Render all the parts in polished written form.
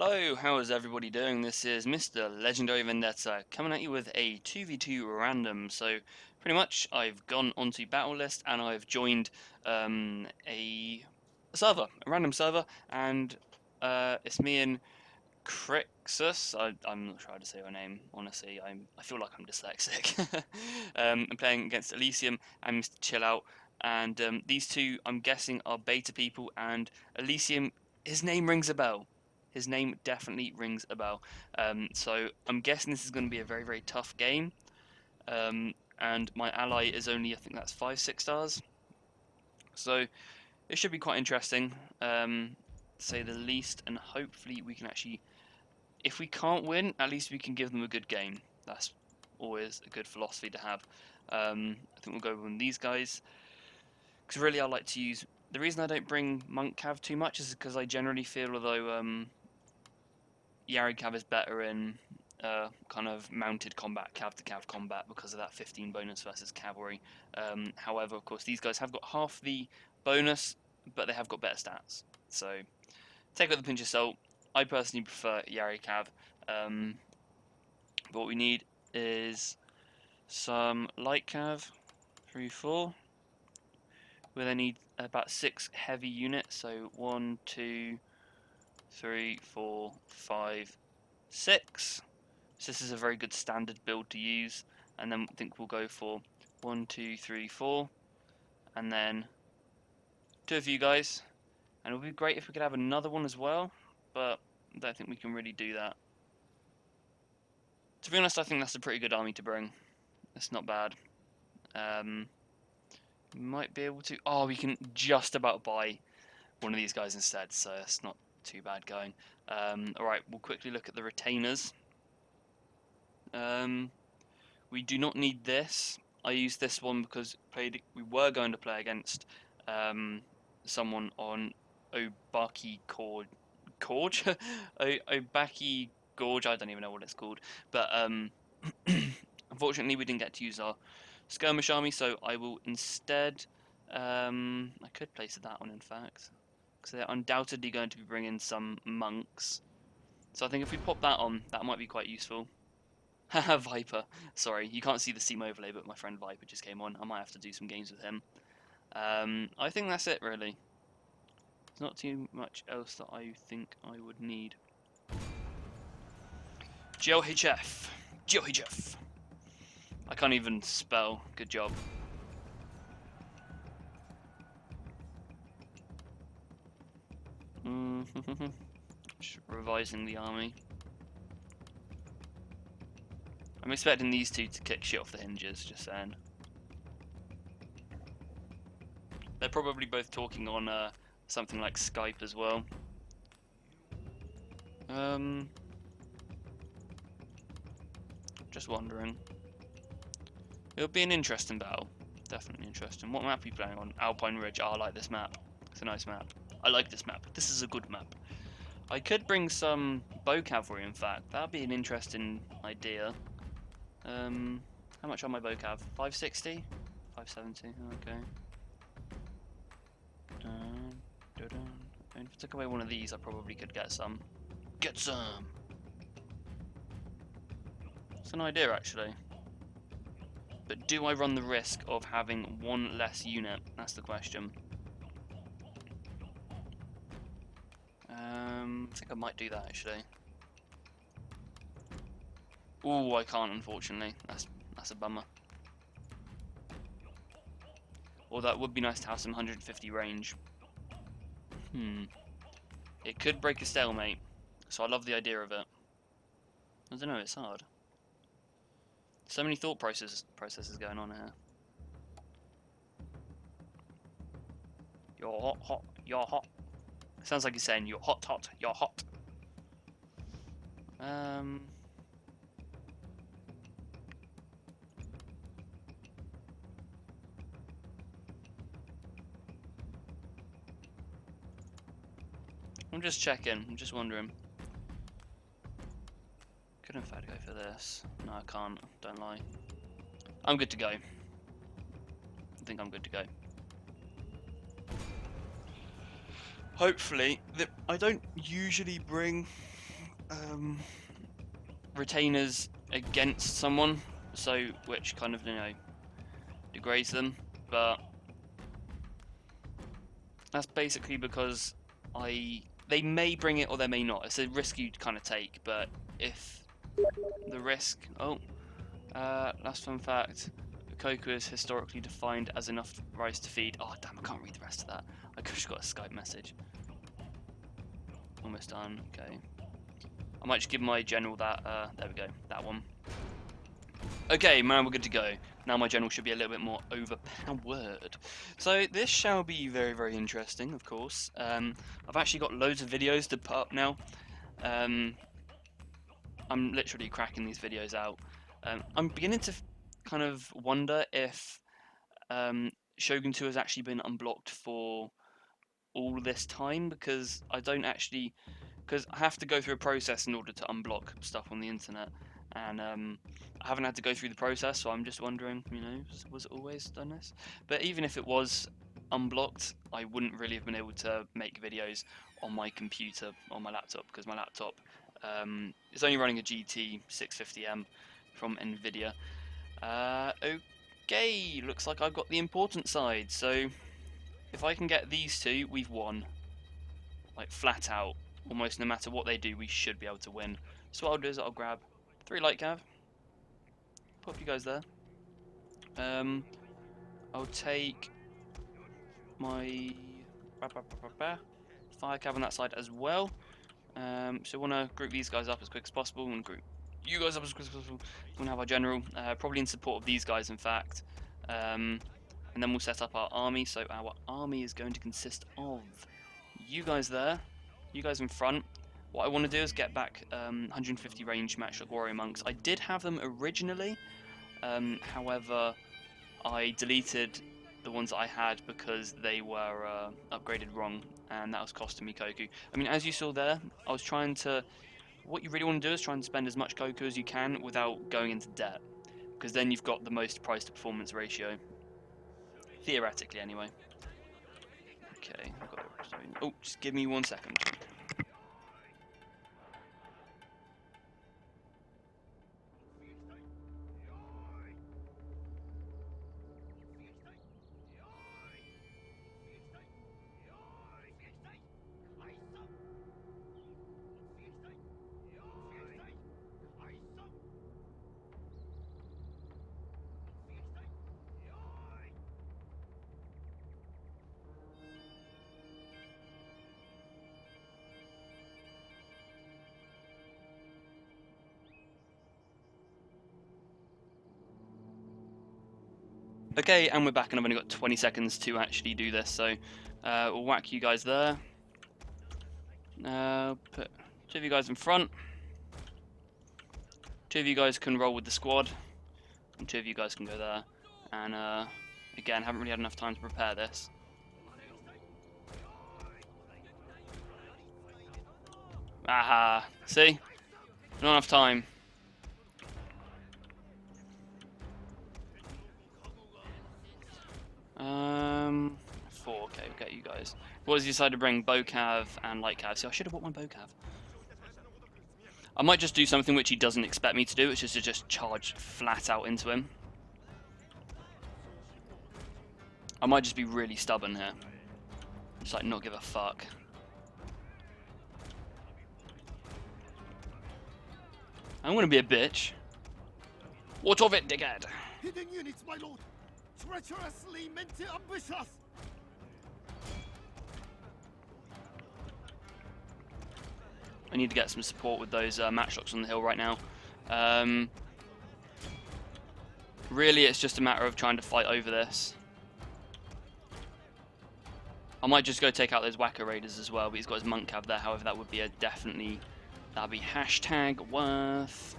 Hello, how is everybody doing? This is Mr. Legendary Vendetta coming at you with a 2v2 random. So pretty much I've gone onto battle list and I've joined a server, a random server, and it's me and Crixus. I'm not sure how to say her name, honestly. I feel like I'm dyslexic. I'm playing against Elysium and Mr. Chill Out, and these two I'm guessing are beta people, and Elysium, his name rings a bell. His name definitely rings a bell. So I'm guessing this is going to be a very, very tough game. And my ally is only, I think that's 5-6 stars. So it should be quite interesting, to say the least. And hopefully we can actually, if we can't win, at least we can give them a good game. That's always a good philosophy to have. I think we'll go with these guys. Because really I like to use... The reason I don't bring Monk Cav too much is because I generally feel although... Yari Cav is better in kind of mounted combat, cav to cav combat, because of that 15 bonus versus cavalry. However, of course, these guys have got half the bonus, but they have got better stats. So take it with a pinch of salt. I personally prefer Yari Cav. But what we need is some light cav, 3, 4. We then need about 6 heavy units, so 1, 2, 3, 4, 5, 6. So this is a very good standard build to use, and then I think we'll go for 1, 2, 3, 4, and then 2 of you guys. And it would be great if we could have another one as well, but I don't think we can really do that. To be honest, I think that's a pretty good army to bring. It's not bad. Might be able to... Oh, we can just about buy one of these guys instead, so it's not too bad going. Alright, we'll quickly look at the retainers. We do not need this. I used this one because we were going to play against someone on Obaki Gorge? Obaki Gorge, I don't even know what it's called. But unfortunately we didn't get to use our skirmish army, so I will instead... I could place that one in fact, because they're undoubtedly going to be bringing some monks. So I think if we pop that on, that might be quite useful. Haha, Viper. Sorry, you can't see the Steam overlay, but my friend Viper just came on. I might have to do some games with him. I think that's it, really. There's not too much else that I think I would need. GLHF. GLHF. I can't even spell. Good job. Just revising the army. I'm expecting these two to kick shit off the hinges, just saying. They're probably both talking on something like Skype as well. Just wondering. It'll be an interesting battle. Definitely interesting. What map are you playing on? Alpine Ridge. Oh, I like this map. It's a nice map. I like this map. This is a good map. I could bring some bow cavalry, in fact. That'd be an interesting idea. How much on my bow cav? 560? 570, okay. If I took away one of these, I probably could get some. Get some! It's an idea, actually. But do I run the risk of having one less unit? That's the question. I think I might do that, actually. Ooh, I can't, unfortunately. That's a bummer. Or that would be nice to have some 150 range. It could break a stalemate, so I love the idea of it. I don't know, it's hard. So many thought processes going on here. You're hot, hot, you're hot. Sounds like he's saying you're hot, hot, you're hot. I'm just checking, I'm just wondering. Could in fact go for this. No, I can't, don't lie. I'm good to go. I think I'm good to go. Hopefully, I don't usually bring retainers against someone, so which kind of, you know, degrades them, but that's basically because they may bring it or they may not. It's a risk you kind of take, but if the risk, last fun fact, cocoa is historically defined as enough rice to feed. Oh damn, I can't read the rest of that. I just got a Skype message. Almost done. Okay. I might just give my general that. There we go. That one. Okay, man, we're good to go. Now my general should be a little bit more overpowered. So this shall be very, very interesting, of course. I've actually got loads of videos to put up now. I'm literally cracking these videos out. I'm beginning to kind of wonder if Shogun 2 has actually been unblocked for all this time, because I have to go through a process in order to unblock stuff on the internet, and I haven't had to go through the process, so I'm just wondering, you know, was it always done this? But even if it was unblocked, I wouldn't really have been able to make videos on my computer, on my laptop, because my laptop is only running a GT 650M from Nvidia. Okay, looks like I've got the important side, so if I can get these two, we've won. Like, flat out. Almost no matter what they do, we should be able to win. So what I'll do is I'll grab 3 light cav. Pop you guys there. I'll take my fire cav on that side as well. So I want to group these guys up as quick as possible and group you guys up as quick as possible. We're going to have our general, probably in support of these guys, in fact. And then we'll set up our army. So our army is going to consist of you guys there, you guys in front. What I want to do is get back 150 range matchlock warrior monks. I did have them originally, however, I deleted the ones that I had because they were upgraded wrong, and that was costing me Koku. I mean, as you saw there, I was trying to... What you really want to do is try and spend as much Koku as you can without going into debt, because then you've got the most price to performance ratio. Theoretically, anyway. Okay, I've got... Oh, just give me 1 second. Okay, and we're back, and I've only got 20 seconds to actually do this, so we'll whack you guys there. Put 2 of you guys in front. 2 of you guys can roll with the squad, and 2 of you guys can go there. And again, haven't really had enough time to prepare this. Aha, see? Not enough time. Okay, we'll get you guys. What was you decided to bring? Bow cav and light cav. See, I should have bought my bow cav. I might just do something which he doesn't expect me to do, which is to just charge flat out into him. I might just be really stubborn here. Just like not give a fuck. I'm gonna be a bitch. What of it, dickhead? Hidden units, my lord! Treacherously meant to ambush us! I need to get some support with those matchlocks on the hill right now. Really, it's just a matter of trying to fight over this. I might just go take out those Whacker Raiders as well, but he's got his monk cav there. However, that would be a definitely... That'd be hashtag worth.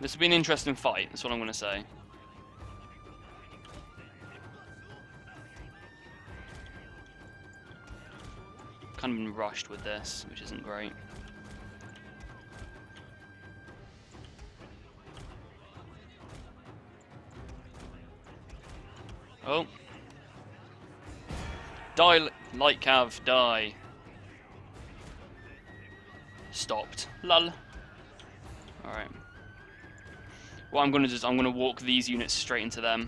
This will be an interesting fight, that's what I'm going to say. Kind of been rushed with this, which isn't great. Oh. Die, light cav, die. Stopped. Lull. Alright. What I'm going to do is I'm going to walk these units straight into them.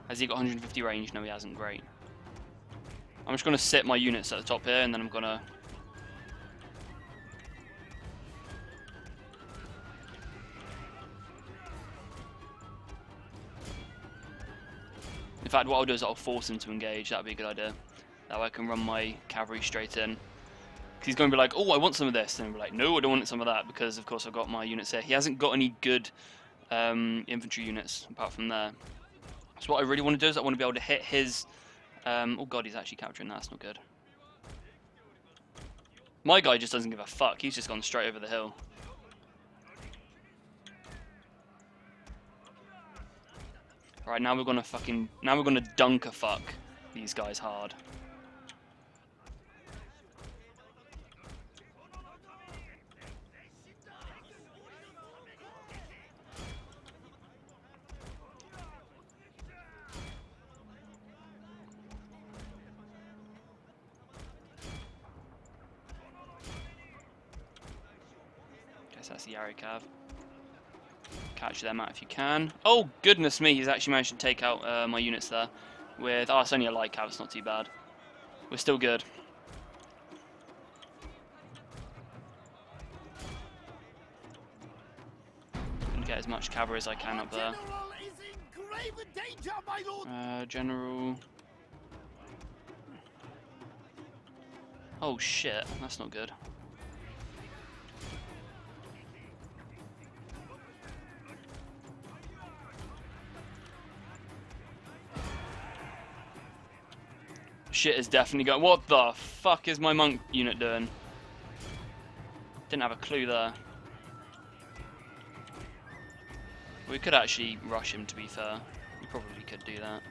Has he got 150 range? No, he hasn't. Great. I'm just going to sit my units at the top here, and then I'm going to... In fact, what I'll do is I'll force him to engage. That'd be a good idea. That way I can run my cavalry straight in. Because he's going to be like, oh, I want some of this. And I'll be like, no, I don't want some of that. Because, of course, I've got my units here. He hasn't got any good infantry units apart from there. So what I really want to do is I want to be able to hit his... oh, God, he's actually capturing that. That's not good. My guy just doesn't give a fuck. He's just gone straight over the hill. Right, now we're gonna dunk a fuck these guys hard. Guess that's the Yari Cav. Catch them out if you can. Oh, goodness me, he's actually managed to take out my units there. With, oh, it's only a light cav, it's not too bad. We're still good. Gonna get as much cavalry as I can up there. General is in grave danger, my lord. General... Oh shit, that's not good. Shit is definitely going. What the fuck is my monk unit doing? Didn't have a clue there. We could actually rush him, to be fair. We probably could do that.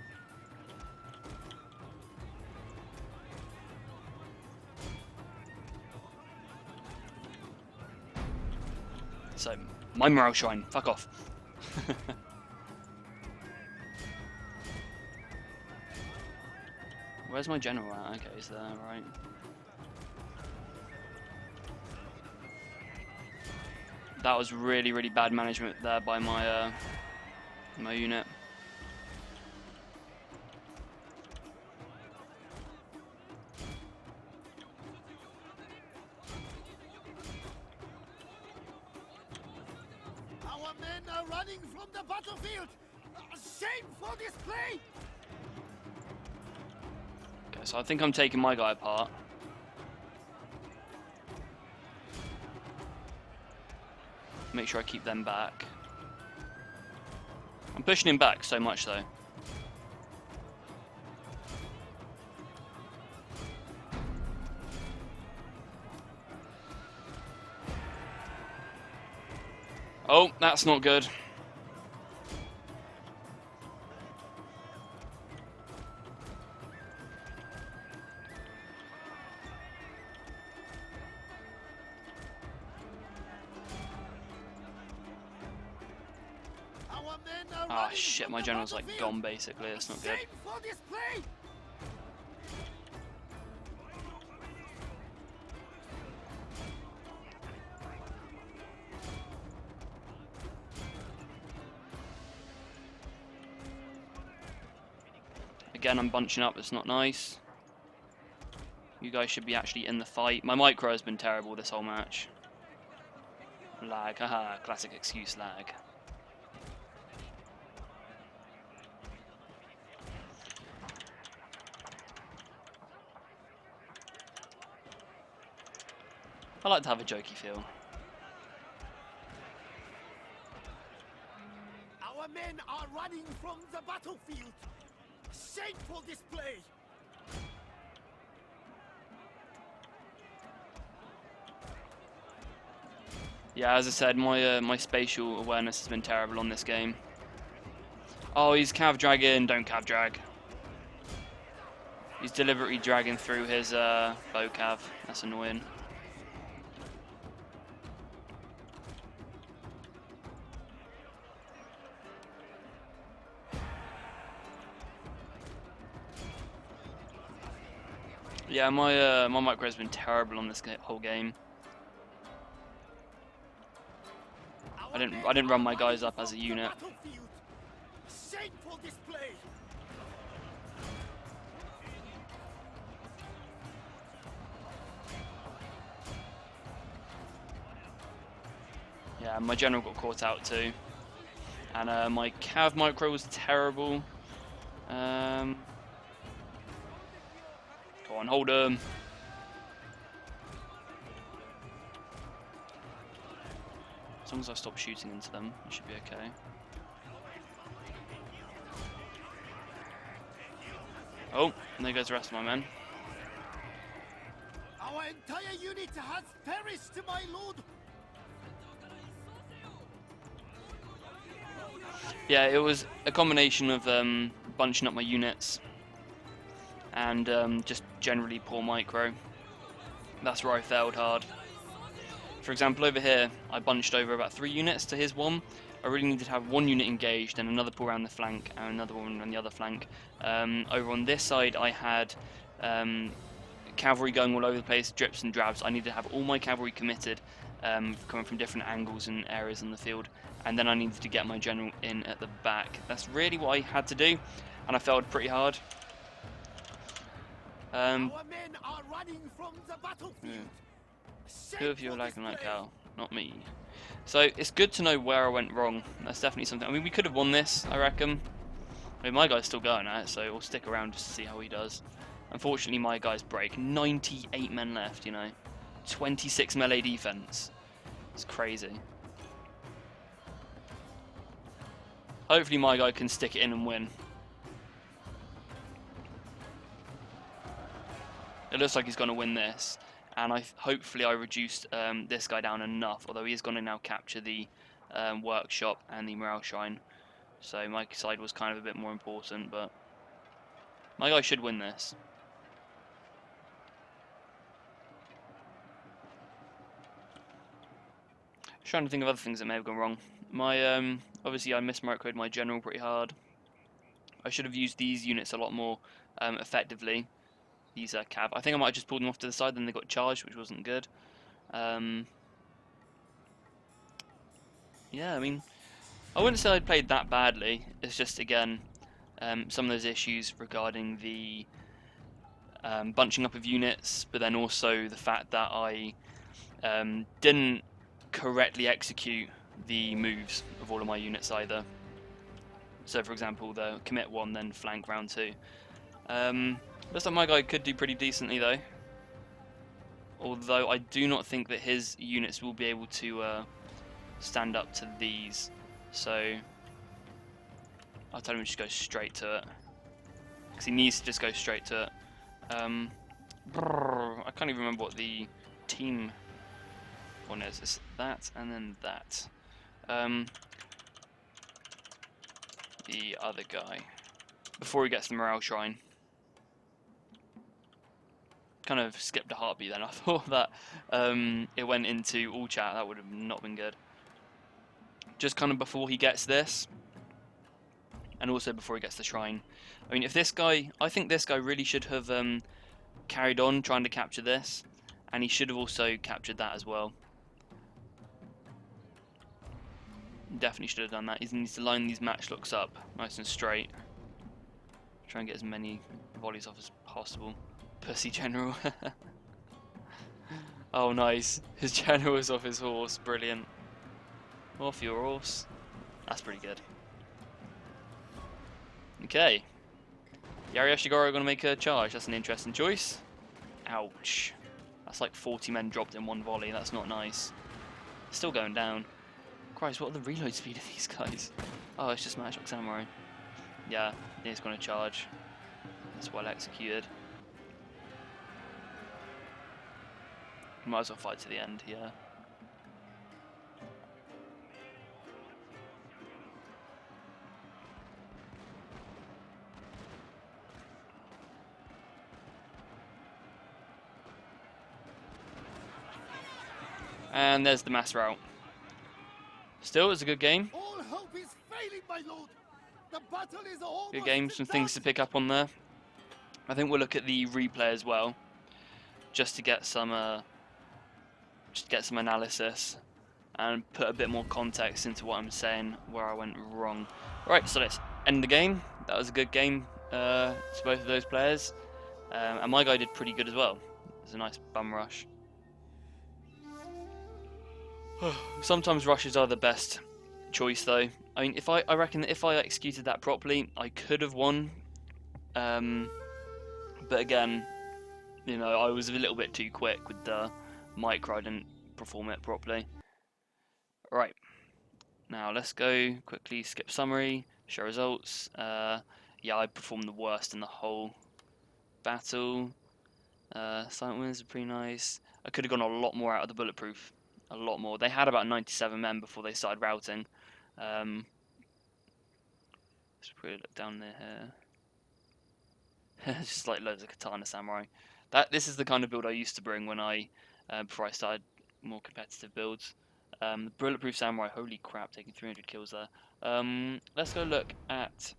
So, my morale shine. Fuck off. Where's my general at? Okay, he's there, right. That was really, really bad management there by my my unit. Our men are running from the battlefield. Shameful display. Okay, so I think I'm taking my guy apart. Make sure I keep them back. I'm pushing him back so much though. Oh, that's not good. Ah, shit, my general's like gone basically, that's not good. Again, I'm bunching up, it's not nice. You guys should be actually in the fight. My micro has been terrible this whole match. Lag, haha, classic excuse lag. I like to have a jokey feel. Our men are running from the battlefield. Shameful display. Yeah, as I said, my spatial awareness has been terrible on this game. Oh, he's cav dragging. Don't cav drag. He's deliberately dragging through his bow cav. That's annoying. Yeah, my micro has been terrible on this whole game. I didn't run my guys up as a unit. Shameful display. Yeah, my general got caught out too. And my cav micro was terrible. Go on, hold him. As long as I stop shooting into them, it should be okay. Oh, and there goes the rest of my men. Our entire unit has perished, my lord. Yeah, it was a combination of bunching up my units and just generally poor micro. That's where I failed hard. For example, over here, I bunched over about 3 units to his 1. I really needed to have 1 unit engaged and another pull around the flank and another one on the other flank. Over on this side, I had cavalry going all over the place, drips and drabs. I needed to have all my cavalry committed, coming from different angles and areas in the field. And then I needed to get my general in at the back. That's really what I had to do, and I failed pretty hard. Our men are running from the battlefield. Yeah. Who of you are lagging like hell? Not me. So it's good to know where I went wrong. That's definitely something. I mean, we could have won this, I reckon. I mean, my guy's still going at it, so we'll stick around just to see how he does. Unfortunately, my guys break. 98 men left, you know. 26 melee defense. It's crazy. Hopefully my guy can stick it in and win. It looks like he's going to win this. And hopefully I reduced this guy down enough, although he is going to now capture the workshop and the morale shrine. So my side was kind of a bit more important, but my guy should win this. Trying to think of other things that may have gone wrong. My obviously I mismicroed my general pretty hard. I should have used these units a lot more effectively. These cav. I think I might have just pulled them off to the side, then they got charged, which wasn't good. Yeah, I mean, I wouldn't say I played that badly. It's just, again, some of those issues regarding the bunching up of units, but then also the fact that I didn't correctly execute the moves of all of my units either. So, for example, the commit 1, then flank round 2. Looks like my guy could do pretty decently though. Although I do not think that his units will be able to stand up to these. So I'll tell him to just go straight to it. Because he needs to just go straight to it. I can't even remember what the team one is. It's that and then that. The other guy. Before he gets the morale shrine. Kind of skipped a heartbeat then. I thought that it went into all chat. That would have not been good. Just kind of before he gets this, and also before he gets the shrine. I mean, if this guy, I think this guy really should have carried on trying to capture this, and he should have also captured that as well. Definitely should have done that. He needs to line these matchlocks up nice and straight. Try and get as many volleys off as possible. Pussy general. Oh, nice. His general is off his horse. Brilliant. Off your horse. That's pretty good. Okay. Yari Ashigoro are going to make a charge. That's an interesting choice. Ouch. That's like 40 men dropped in one volley. That's not nice. Still going down. Christ, what are the reload speed of these guys? Oh, it's just Matchlock Samurai. Yeah, he's going to charge. That's well executed. Might as well fight to the end, yeah. And there's the mass rout. Still, it's a good game. All hope is failing, my lord. The battle is almost Good game, some things to pick up on there. I think we'll look at the replay as well. just to get some analysis and put a bit more context into what I'm saying, where I went wrong. Right, so let's end the game. That was a good game to both of those players, and my guy did pretty good as well. It was a nice bum rush. Sometimes rushes are the best choice, though. I mean, I reckon that if I executed that properly, I could have won. But again, you know, I was a little bit too quick with the micro. I didn't perform it properly. Right, now let's go quickly skip summary, show results. Yeah, I performed the worst in the whole battle. Silent wins are pretty nice. I could have gone a lot more out of the bulletproof. A lot more. They had about 97 men before they started routing. Let's probably look down there here. Just like loads of katana samurai. This is the kind of build I used to bring when before I started more competitive builds. The bulletproof samurai, holy crap, taking 300 kills there. Let's go look at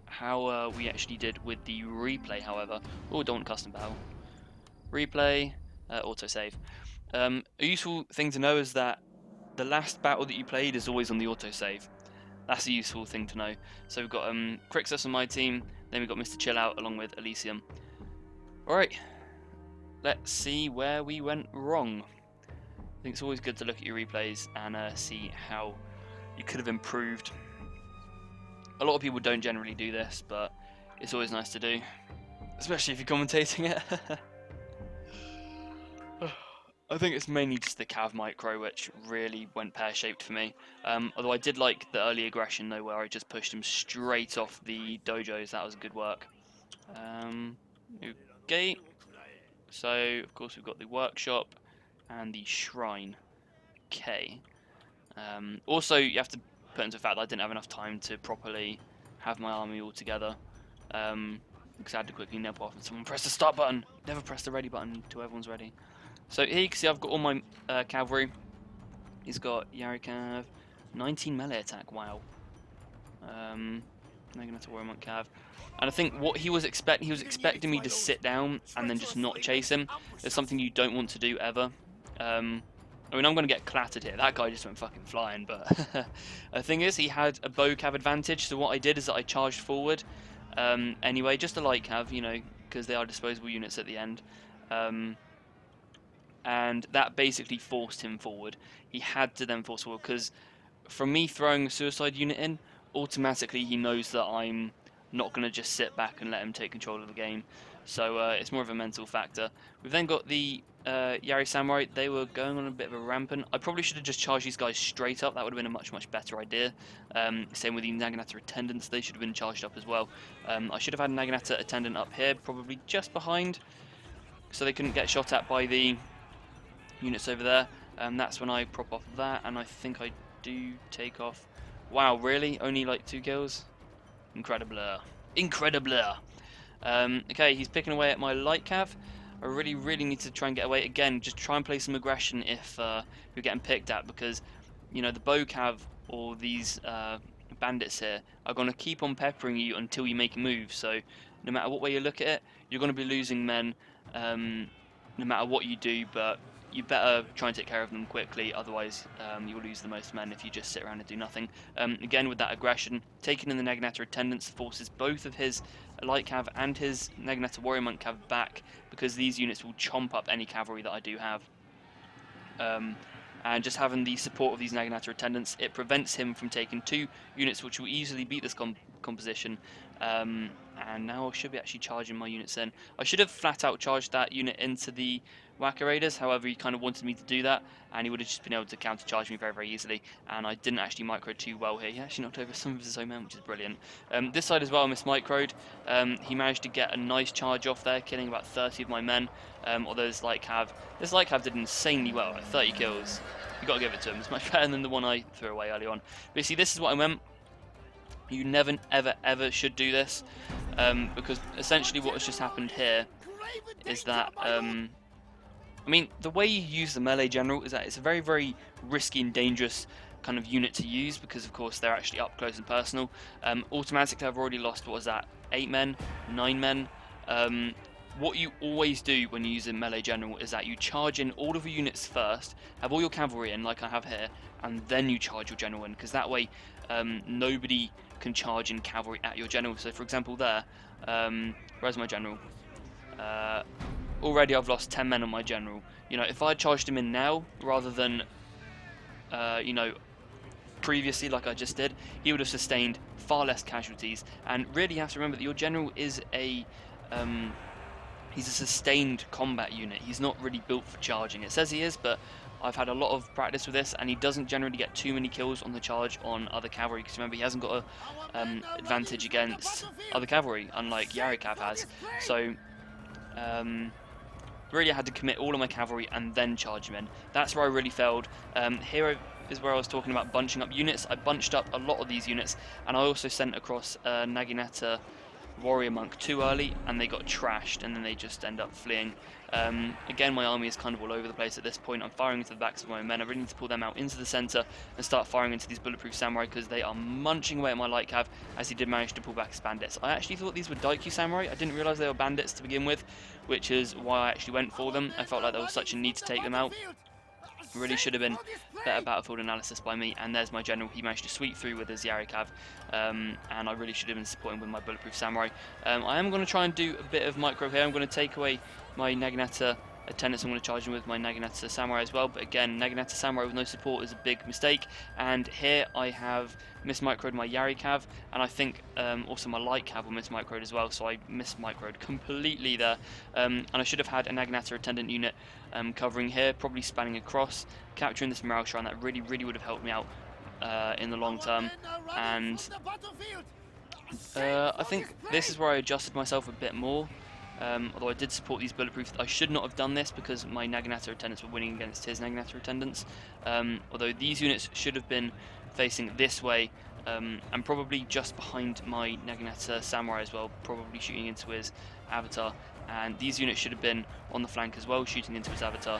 how we actually did with the replay, however. Oh, don't want custom battle. Replay, autosave. A useful thing to know is that the last battle that you played is always on the autosave. That's a useful thing to know. So we've got Crixus on my team, then we've got Mr. Chill Out along with Elysium. Alright, let's see where we went wrong. I think it's always good to look at your replays and see how you could have improved. A lot of people don't generally do this, but it's always nice to do, especially if you're commentating it. I think it's mainly just the cav micro which really went pear-shaped for me. Although I did like the early aggression though, where I just pushed him straight off the dojos. That was good work. New gate. So of course we've got the workshop and the shrine. Okay. Also, you have to put into the fact that I didn't have enough time to properly have my army all together. Because I had to quickly nip off and someone press the start button. Never press the ready button until everyone's ready. So here you can see I've got all my cavalry. He's got Yari Cav, 19 melee attack, wow. Naginata Warrior Cav. And I think what he was expecting me to sit down and then just not chase him. It's something you don't want to do ever. I mean, I'm going to get clattered here. That guy just went fucking flying, but the thing is, he had a bow cav advantage, so what I did is that I charged forward. Anyway, just a light cav, you know, because they are disposable units at the end. And that basically forced him forward. He had to then force forward, because from me throwing a suicide unit in, automatically he knows that I'm not going to just sit back and let him take control of the game. So it's more of a mental factor. We've then got the Yari Samurai. They were going on a bit of a rampant. I probably should have just charged these guys straight up. That would have been a much, much better idea. Same with the Naginata Attendants. They should have been charged up as well. I should have had a Naginata Attendant up here, probably just behind, so they couldn't get shot at by the units over there. That's when I prop off that, and I think I do take off. Wow, really? Only like 2 kills? Incredible. Incredible. Okay, he's picking away at my light cav. I really need to try and get away. Again, just try and play some aggression if you're getting picked at, because, you know, the bow cav or these bandits here are going to keep on peppering you until you make a move. So no matter what way you look at it, you're going to be losing men no matter what you do, but you better try and take care of them quickly, otherwise you'll lose the most men if you just sit around and do nothing. Again, with that aggression, taking in the Naginata Attendants forces both of his light cav and his Naginata Warrior Monk cav back, because these units will chomp up any cavalry that I do have. And just having the support of these Naginata Attendants, it prevents him from taking 2 units which will easily beat this composition. And now I should be actually charging my units in. I should have flat out charged that unit into the Whacker Raiders, however he kind of wanted me to do that, and he would have just been able to counter charge me very easily, and I didn't actually micro too well here. He actually knocked over some of his own men, which is brilliant. This side as well I mismicroed. He managed to get a nice charge off there, killing about 30 of my men, although this light cav did insanely well, like 30 kills. You got to give it to him. It's much better than the one I threw away early on. But you see, this is what I meant. You never, ever should do this, because essentially what has just happened here is that, I mean, the way you use the melee general is that it's a very risky and dangerous kind of unit to use, because of course they're actually up close and personal. Automatically I've already lost, what was that, 8 men, 9 men. what you always do when you use a melee general is that you charge in all of your units first, have all your cavalry in like I have here, and then you charge your general in, because that way nobody can charge in cavalry at your general. So for example there, where's my general? Already I've lost 10 men on my general. You know, if I charged him in now rather than you know, previously like I just did, he would have sustained far less casualties. And really you have to remember that your general is a he's a sustained combat unit. He's not really built for charging. It says he is, but I've had a lot of practice with this, and he doesn't generally get too many kills on the charge on other cavalry, because remember, he hasn't got a advantage against other cavalry, unlike Yarikav has. So really I had to commit all of my cavalry and then charge him in. That's where I really failed. Here is where I was talking about bunching up units. I bunched up a lot of these units, and I also sent across Naginata warrior monk too early, and they got trashed, and then they just end up fleeing. Again, my army is kind of all over the place at this point. I'm firing into the backs of my men. I really need to pull them out into the center and start firing into these bulletproof samurai, because they are munching away at my light cav, as he did manage to pull back his bandits. I actually thought these were Daikyu samurai. I didn't realize they were bandits to begin with, which is why I actually went for them. I felt like there was such a need to take them out. Really should have been better battlefield analysis by me. And there's my general. He managed to sweep through with his Yarikav, and I really should have been supporting with my bulletproof samurai. I am going to try and do a bit of micro here. I'm going to take away my Naginata attendants. I'm going to charge him with my Naginata samurai as well, but again, Naginata samurai with no support is a big mistake. And here I have mismicroed my Yarikav, and I think also my light cav will mismicroed as well, so I mismicroed completely there. And I should have had a Naginata attendant unit covering here, probably spanning across, capturing this morale shrine. That really would have helped me out in the long term. And I think this is where I adjusted myself a bit more. Although I did support these bulletproof, I should not have done this because my Naginata attendants were winning against his Naginata attendants. Although these units should have been facing this way, and probably just behind my Naginata samurai as well, probably shooting into his avatar. And these units should have been on the flank as well, shooting into his avatar.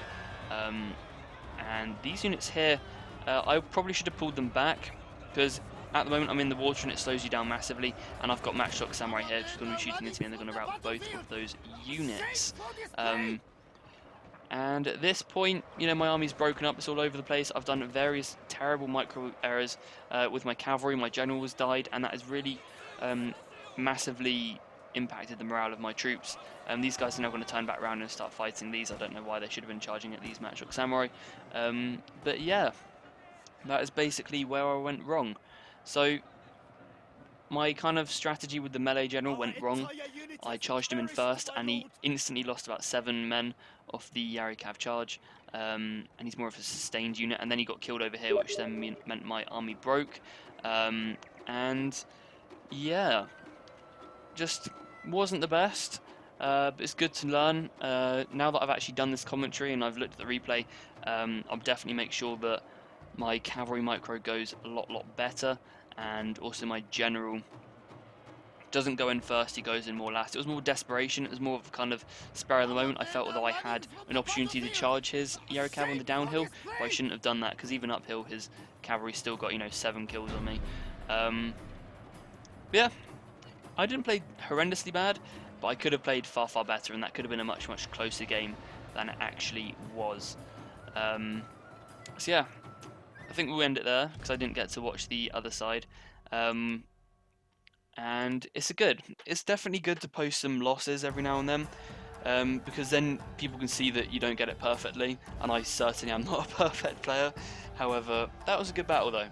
And these units here, I probably should have pulled them back, because at the moment I'm in the water and it slows you down massively, and I've got matchlock samurai here who's going to be shooting into me, and they're going to rout both of those units. And at this point, you know, my army's broken up, it's all over the place. I've done various terrible micro errors with my cavalry. My general has died, and that has really massively impacted the morale of my troops. These guys are now going to turn back around and start fighting these. I don't know why they should have been charging at these matchlock samurai. But yeah, that is basically where I went wrong. So my kind of strategy with the melee general went wrong. I charged him in first, and he instantly lost about 7 men off the Yarikav charge, and he's more of a sustained unit. And then he got killed over here, which then meant my army broke. And yeah, just wasn't the best, but it's good to learn. Now that I've actually done this commentary and I've looked at the replay, I'll definitely make sure that my cavalry micro goes a lot better, and also my general doesn't go in first, he goes in more last. It was more desperation, it was more of a kind of spur of the moment. I felt though I had an opportunity to charge his Yarikav on the downhill, but I shouldn't have done that, because even uphill his cavalry still got, you know, 7 kills on me. Yeah, I didn't play horrendously bad, but I could have played far better, and that could have been a much closer game than it actually was. So yeah, I think we'll end it there, because I didn't get to watch the other side. And it's definitely good to post some losses every now and then, because then people can see that you don't get it perfectly, and I certainly am not a perfect player. However, that was a good battle though.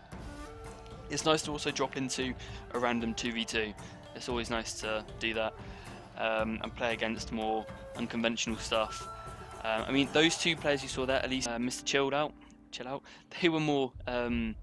It's nice to also drop into a random 2v2. It's always nice to do that, and play against more unconventional stuff. I mean, those 2 players you saw there, at least Mr. Chill Out, they were more kind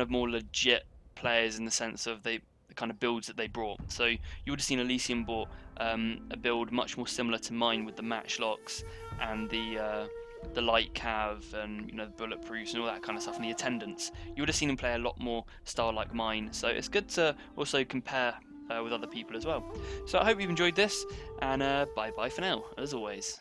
of more legit players in the sense of the kind of builds that they brought. So you would have seen Elysium bought a build much more similar to mine, with the matchlocks and the light cav, and you know, the bulletproofs and all that kind of stuff, and the attendants. You would have seen him play a lot more style like mine. So it's good to also compare with other people as well. So I hope you've enjoyed this, and bye for now, as always.